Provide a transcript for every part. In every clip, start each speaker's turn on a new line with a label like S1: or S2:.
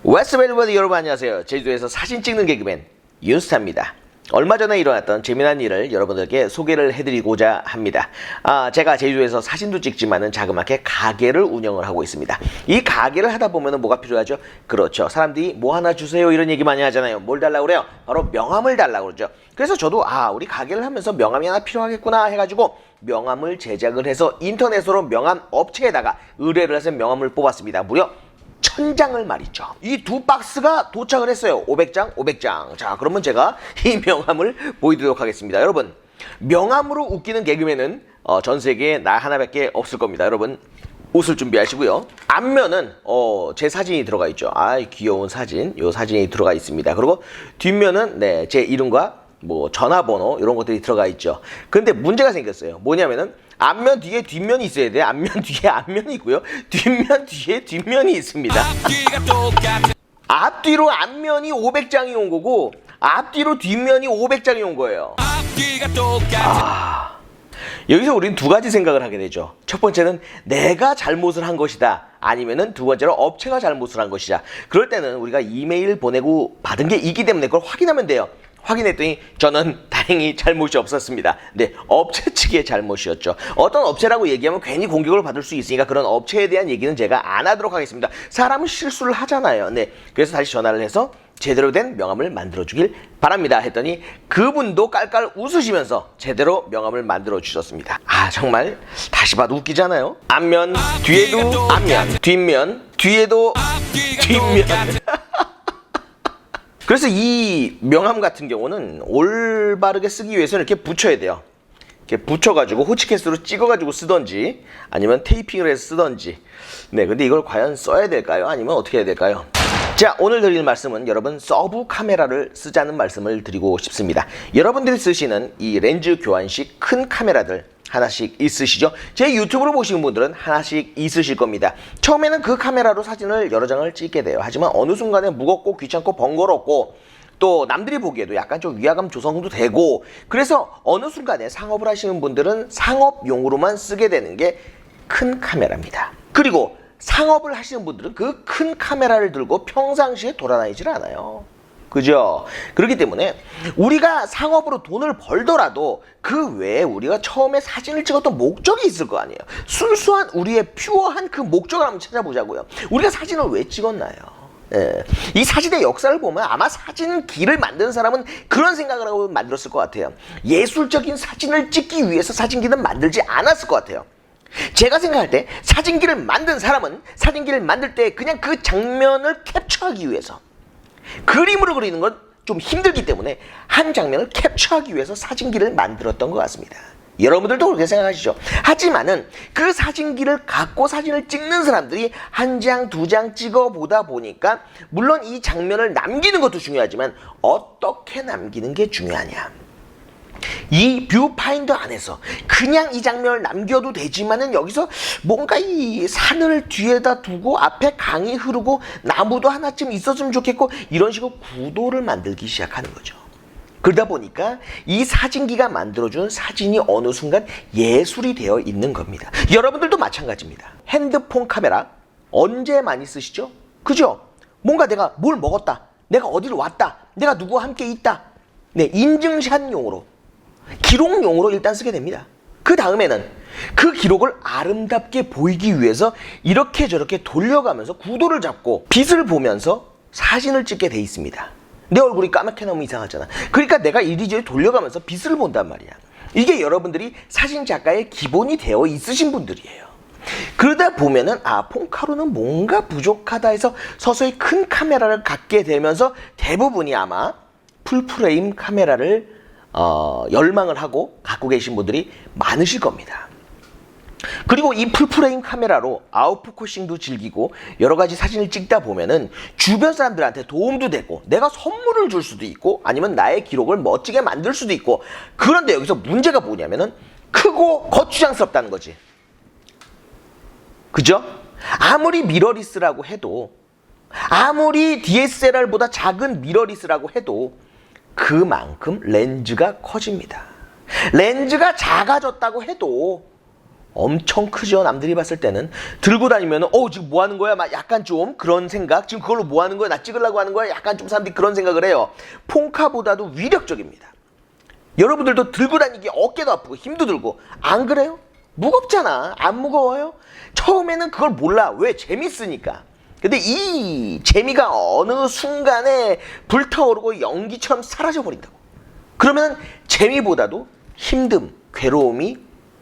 S1: 웨스트베리버드 여러분 안녕하세요. 제주도에서 사진 찍는 개그맨 윤스타입니다. 얼마 전에 일어났던 재미난 일을 여러분들께 소개를 해드리고자 합니다. 제가 제주도에서 사진도 찍지만은 자그맣게 가게를 운영을 하고 있습니다. 이 가게를 하다 보면은 뭐가 필요하죠? 그렇죠. 사람들이 뭐 하나 주세요 이런 얘기 많이 하잖아요. 뭘 달라고 그래요? 바로 명함을 달라고 그러죠. 그래서 저도 우리 가게를 하면서 명함이 하나 필요하겠구나 해가지고 명함을 제작을 해서 인터넷으로 명함 업체에다가 의뢰를 해서 명함을 뽑았습니다. 무려 1000장을 말이죠. 이 두 박스가 도착을 했어요. 500장, 500장. 자, 그러면 제가 이 명함을 보여드리도록 하겠습니다. 여러분, 명함으로 웃기는 개그맨은 전 세계에 나 하나밖에 없을 겁니다. 여러분, 웃을 준비하시고요. 앞면은 제 사진이 들어가 있죠. 귀여운 사진. 요 사진이 들어가 있습니다. 그리고 뒷면은 제 이름과 뭐 전화번호 이런 것들이 들어가 있죠. 근데 문제가 생겼어요. 뭐냐면은 앞면 뒤에 뒷면이 있어야 돼. 앞면 뒤에 앞면이 있고요. 뒷면 뒤에 뒷면이 있습니다. 앞뒤로 앞면이 500장이 온 거고 앞뒤로 뒷면이 500장이 온 거예요. 여기서 우리는 두 가지 생각을 하게 되죠. 첫 번째는 내가 잘못을 한 것이다. 아니면은 두 번째로 업체가 잘못을 한 것이다. 그럴 때는 우리가 이메일 보내고 받은 게 있기 때문에 그걸 확인하면 돼요. 확인했더니 저는 다행히 잘못이 없었습니다. 업체 측의 잘못이었죠. 어떤 업체라고 얘기하면 괜히 공격을 받을 수 있으니까 그런 업체에 대한 얘기는 제가 안 하도록 하겠습니다. 사람은 실수를 하잖아요. 그래서 다시 전화를 해서 제대로 된 명함을 만들어주길 바랍니다 했더니 그분도 깔깔 웃으시면서 제대로 명함을 만들어 주셨습니다. 정말 다시 봐도 웃기잖아요. 앞면 뒤에도 앞면, 뒷면 뒤에도 뒷면. 그래서 이 명함 같은 경우는 올바르게 쓰기 위해서는 이렇게 붙여야 돼요. 이렇게 붙여가지고 호치케이스로 찍어가지고 쓰던지 아니면 테이핑을 해서 쓰던지. 근데 이걸 과연 써야 될까요? 아니면 어떻게 해야 될까요? 자, 오늘 드릴 말씀은 여러분 서브 카메라를 쓰자는 말씀을 드리고 싶습니다. 여러분들이 쓰시는 이 렌즈 교환식 큰 카메라들 하나씩 있으시죠? 제 유튜브로 보시는 분들은 하나씩 있으실 겁니다. 처음에는 그 카메라로 사진을 여러 장을 찍게 돼요. 하지만 어느 순간에 무겁고 귀찮고 번거롭고 또 남들이 보기에도 약간 좀 위화감 조성도 되고 그래서 어느 순간에 상업을 하시는 분들은 상업용으로만 쓰게 되는 게 큰 카메라입니다. 그리고 상업을 하시는 분들은 그 큰 카메라를 들고 평상시에 돌아다니질 않아요. 그죠? 그렇기 때문에 우리가 상업으로 돈을 벌더라도 그 외에 우리가 처음에 사진을 찍었던 목적이 있을 거 아니에요. 순수한 우리의 퓨어한 그 목적을 한번 찾아보자고요. 우리가 사진을 왜 찍었나요? 이 사진의 역사를 보면 아마 사진기를 만든 사람은 그런 생각을 하고 만들었을 것 같아요. 예술적인 사진을 찍기 위해서 사진기는 만들지 않았을 것 같아요. 제가 생각할 때 사진기를 만든 사람은 사진기를 만들 때 그냥 그 장면을 캡처하기 위해서 그림으로 그리는 건 좀 힘들기 때문에 한 장면을 캡처하기 위해서 사진기를 만들었던 것 같습니다. 여러분들도 그렇게 생각하시죠? 하지만은 그 사진기를 갖고 사진을 찍는 사람들이 한 장, 두 장 찍어보다 보니까 물론 이 장면을 남기는 것도 중요하지만 어떻게 남기는 게 중요하냐. 이 뷰파인더 안에서 그냥 이 장면을 남겨도 되지만은 여기서 뭔가 이 산을 뒤에다 두고 앞에 강이 흐르고 나무도 하나쯤 있었으면 좋겠고 이런 식으로 구도를 만들기 시작하는 거죠. 그러다 보니까 이 사진기가 만들어준 사진이 어느 순간 예술이 되어 있는 겁니다. 여러분들도 마찬가지입니다. 핸드폰 카메라 언제 많이 쓰시죠? 그죠? 뭔가 내가 뭘 먹었다, 내가 어디를 왔다, 내가 누구와 함께 있다, 인증샷용으로 기록용으로 일단 쓰게 됩니다. 그 다음에는 그 기록을 아름답게 보이기 위해서 이렇게 저렇게 돌려가면서 구도를 잡고 빛을 보면서 사진을 찍게 돼 있습니다. 내 얼굴이 까맣게 나오면 이상하잖아. 그러니까 내가 이리저리 돌려가면서 빛을 본단 말이야. 이게 여러분들이 사진 작가의 기본이 되어 있으신 분들이에요. 그러다 보면은 폰카로는 뭔가 부족하다 해서 서서히 큰 카메라를 갖게 되면서 대부분이 아마 풀프레임 카메라를 열망을 하고 갖고 계신 분들이 많으실 겁니다. 그리고 이 풀프레임 카메라로 아웃포커싱도 즐기고 여러 가지 사진을 찍다 보면은 주변 사람들한테 도움도 되고 내가 선물을 줄 수도 있고 아니면 나의 기록을 멋지게 만들 수도 있고 그런데 여기서 문제가 뭐냐면은 크고 거추장스럽다는 거지. 그죠? 아무리 미러리스라고 해도 아무리 DSLR보다 작은 미러리스라고 해도 그만큼 렌즈가 커집니다. 렌즈가 작아졌다고 해도 엄청 크죠. 남들이 봤을 때는. 들고 다니면 지금 뭐 하는 거야? 막 약간 좀 그런 생각. 지금 그걸로 뭐 하는 거야? 나 찍으려고 하는 거야? 약간 좀 사람들이 그런 생각을 해요. 폰카보다도 위력적입니다. 여러분들도 들고 다니기 어깨도 아프고 힘도 들고 안 그래요? 무겁잖아. 안 무거워요? 처음에는 그걸 몰라. 왜? 재밌으니까. 근데 이 재미가 어느 순간에 불타오르고 연기처럼 사라져 버린다고. 그러면 재미보다도 힘듦, 괴로움이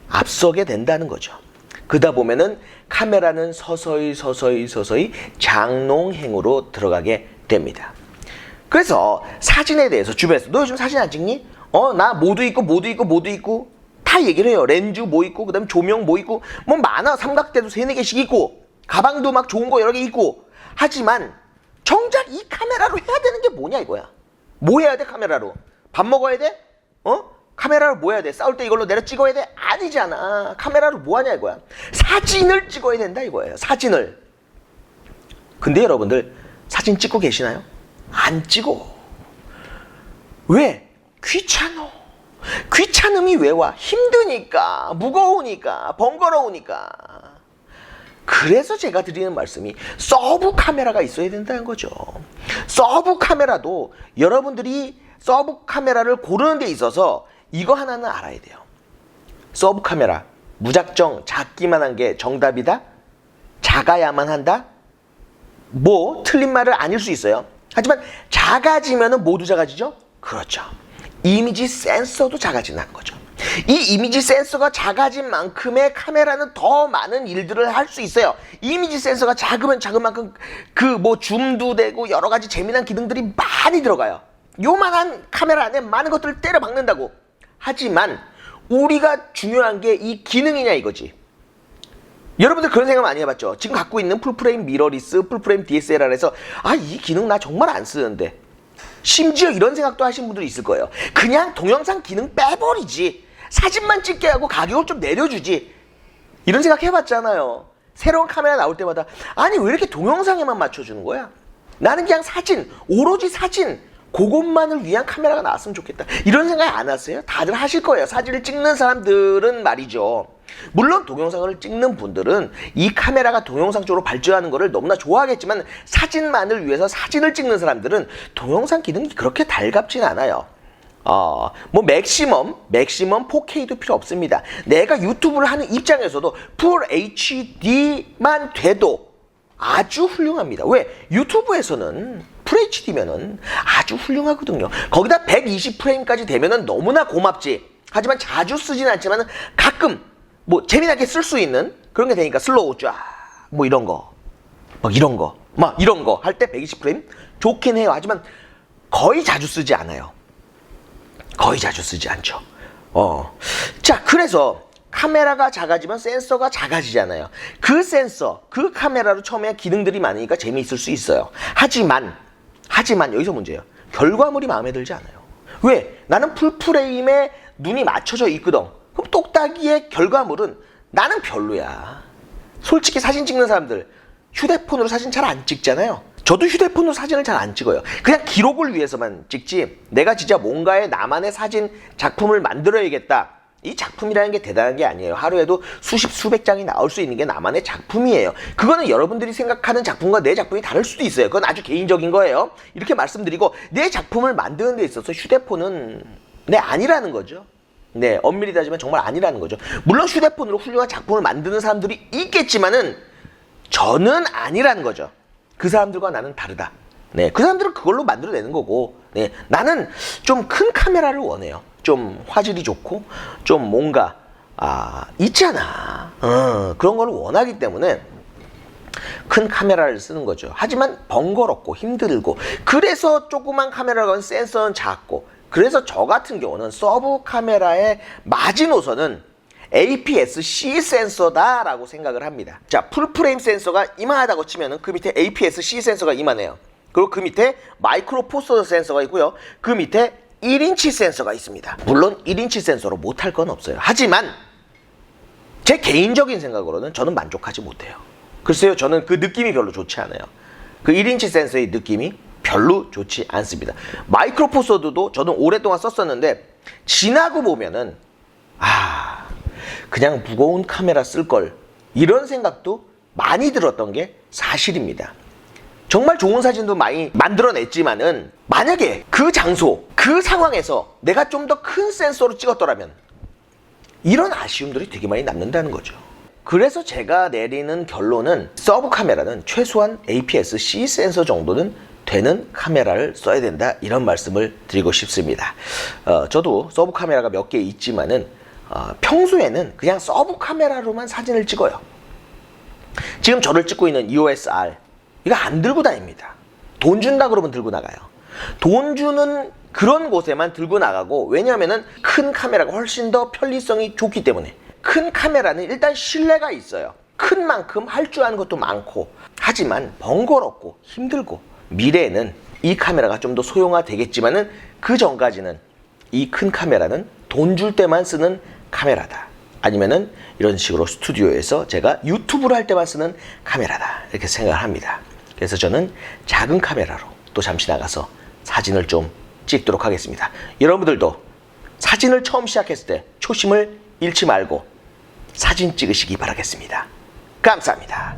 S1: 앞서게 된다는 거죠. 그러다 보면은 카메라는 서서히 장롱행으로 들어가게 됩니다. 그래서 사진에 대해서 주변에서 너 요즘 사진 안 찍니? 나 모두 있고 다 얘기를 해요. 렌즈 뭐 있고 그다음에 조명 뭐 있고 뭐 많아. 삼각대도 3-4개씩 있고 가방도 막 좋은 거 여러 개 있고. 하지만 정작 이 카메라로 해야 되는 게 뭐냐 이거야. 뭐 해야 돼 카메라로? 밥 먹어야 돼? 카메라로 뭐 해야 돼? 싸울 때 이걸로 내려 찍어야 돼? 아니잖아. 카메라로 뭐 하냐 이거야. 사진을 찍어야 된다 이거예요. 사진을. 근데 여러분들 사진 찍고 계시나요? 안 찍어. 왜? 귀찮어. 귀찮음이 왜 와? 힘드니까, 무거우니까, 번거로우니까. 그래서 제가 드리는 말씀이 서브 카메라가 있어야 된다는 거죠. 서브 카메라도 여러분들이 서브 카메라를 고르는 데 있어서 이거 하나는 알아야 돼요. 서브 카메라 무작정 작기만 한 게 정답이다? 작아야만 한다? 뭐 틀린 말을 아닐 수 있어요. 하지만 작아지면 모두 작아지죠? 그렇죠. 이미지 센서도 작아진다는 거죠. 이 이미지 센서가 작아진 만큼의 카메라는 더 많은 일들을 할 수 있어요. 이미지 센서가 작으면 작은 만큼 줌도 되고 여러 가지 재미난 기능들이 많이 들어가요. 요만한 카메라 안에 많은 것들을 때려 박는다고. 하지만 우리가 중요한 게 이 기능이냐 이거지. 여러분들 그런 생각 많이 해봤죠? 지금 갖고 있는 풀프레임 미러리스, 풀프레임 DSLR에서 이 기능 나 정말 안 쓰는데. 심지어 이런 생각도 하신 분들이 있을 거예요. 그냥 동영상 기능 빼버리지. 사진만 찍게 하고 가격을 좀 내려주지. 이런 생각 해봤잖아요. 새로운 카메라 나올 때마다 아니 왜 이렇게 동영상에만 맞춰주는 거야? 나는 그냥 사진, 오로지 사진 그것만을 위한 카메라가 나왔으면 좋겠다. 이런 생각 안 하세요? 다들 하실 거예요. 사진을 찍는 사람들은 말이죠. 물론 동영상을 찍는 분들은 이 카메라가 동영상 쪽으로 발전하는 거를 너무나 좋아하겠지만 사진만을 위해서 사진을 찍는 사람들은 동영상 기능이 그렇게 달갑진 않아요. 맥시멈 4K도 필요 없습니다. 내가 유튜브를 하는 입장에서도 풀 HD만 돼도 아주 훌륭합니다. 왜? 유튜브에서는 FHD면은 아주 훌륭하거든요. 거기다 120프레임까지 되면은 너무나 고맙지. 하지만 자주 쓰진 않지만 가끔 재미나게 쓸 수 있는 그런 게 되니까 슬로우 쫙 이런 거 할 때 120프레임 좋긴 해요. 하지만 거의 자주 쓰지 않아요. 거의 자주 쓰지 않죠. 자, 그래서 카메라가 작아지면 센서가 작아지잖아요. 그 센서, 그 카메라로 처음에 기능들이 많으니까 재미있을 수 있어요. 하지만 여기서 문제예요. 결과물이 마음에 들지 않아요. 왜? 나는 풀프레임에 눈이 맞춰져 있거든. 그럼 똑딱이의 결과물은 나는 별로야. 솔직히 사진 찍는 사람들 휴대폰으로 사진 잘 안 찍잖아요. 저도 휴대폰으로 사진을 잘 안 찍어요. 그냥 기록을 위해서만 찍지 내가 진짜 뭔가의 나만의 사진 작품을 만들어야겠다. 이 작품이라는 게 대단한 게 아니에요. 하루에도 수백 장이 나올 수 있는 게 나만의 작품이에요. 그거는 여러분들이 생각하는 작품과 내 작품이 다를 수도 있어요. 그건 아주 개인적인 거예요. 이렇게 말씀드리고 내 작품을 만드는 데 있어서 휴대폰은 아니라는 거죠. 엄밀히 따지면 정말 아니라는 거죠. 물론 휴대폰으로 훌륭한 작품을 만드는 사람들이 있겠지만은 저는 아니라는 거죠. 그 사람들과 나는 다르다. 그 사람들은 그걸로 만들어내는 거고 나는 좀 큰 카메라를 원해요. 좀 화질이 좋고 좀 뭔가 있잖아. 그런 걸 원하기 때문에 큰 카메라를 쓰는 거죠. 하지만 번거롭고 힘들고 그래서 조그만 카메라건 센서는 작고 그래서 저 같은 경우는 서브 카메라의 마지노선은 APS-C 센서다라고 생각을 합니다. 자, 풀프레임 센서가 이만하다고 치면은 그 밑에 APS-C 센서가 이만해요. 그리고 그 밑에 마이크로 포스 센서가 있고요. 그 밑에 1인치 센서가 있습니다. 물론 1인치 센서로 못할 건 없어요. 하지만 제 개인적인 생각으로는 저는 만족하지 못해요. 글쎄요, 저는 그 느낌이 별로 좋지 않아요. 그 1인치 센서의 느낌이 별로 좋지 않습니다. 마이크로 포 소드도 저는 오랫동안 썼었는데 지나고 보면은 그냥 무거운 카메라 쓸 걸, 이런 생각도 많이 들었던 게 사실입니다. 정말 좋은 사진도 많이 만들어냈지만은 만약에 그 장소, 그 상황에서 내가 좀 더 큰 센서로 찍었더라면 이런 아쉬움들이 되게 많이 남는다는 거죠. 그래서 제가 내리는 결론은 서브 카메라는 최소한 APS-C 센서 정도는 되는 카메라를 써야 된다, 이런 말씀을 드리고 싶습니다. 저도 서브 카메라가 몇 개 있지만은 평소에는 그냥 서브 카메라로만 사진을 찍어요. 지금 저를 찍고 있는 EOS-R, 이거 안 들고 다닙니다. 돈 준다 그러면 들고 나가요. 돈 주는 그런 곳에만 들고 나가고, 왜냐하면 큰 카메라가 훨씬 더 편리성이 좋기 때문에. 큰 카메라는 일단 신뢰가 있어요. 큰 만큼 할 줄 아는 것도 많고, 하지만 번거롭고 힘들고, 미래에는 이 카메라가 좀 더 소형화되겠지만은 그 전까지는 이 큰 카메라는 돈 줄 때만 쓰는 카메라다, 아니면은 이런 식으로 스튜디오에서 제가 유튜브를 할 때만 쓰는 카메라다, 이렇게 생각을 합니다. 그래서 저는 작은 카메라로 또 잠시 나가서 사진을 좀 찍도록 하겠습니다. 여러분들도 사진을 처음 시작했을 때 초심을 잃지 말고 사진 찍으시기 바라겠습니다. 감사합니다.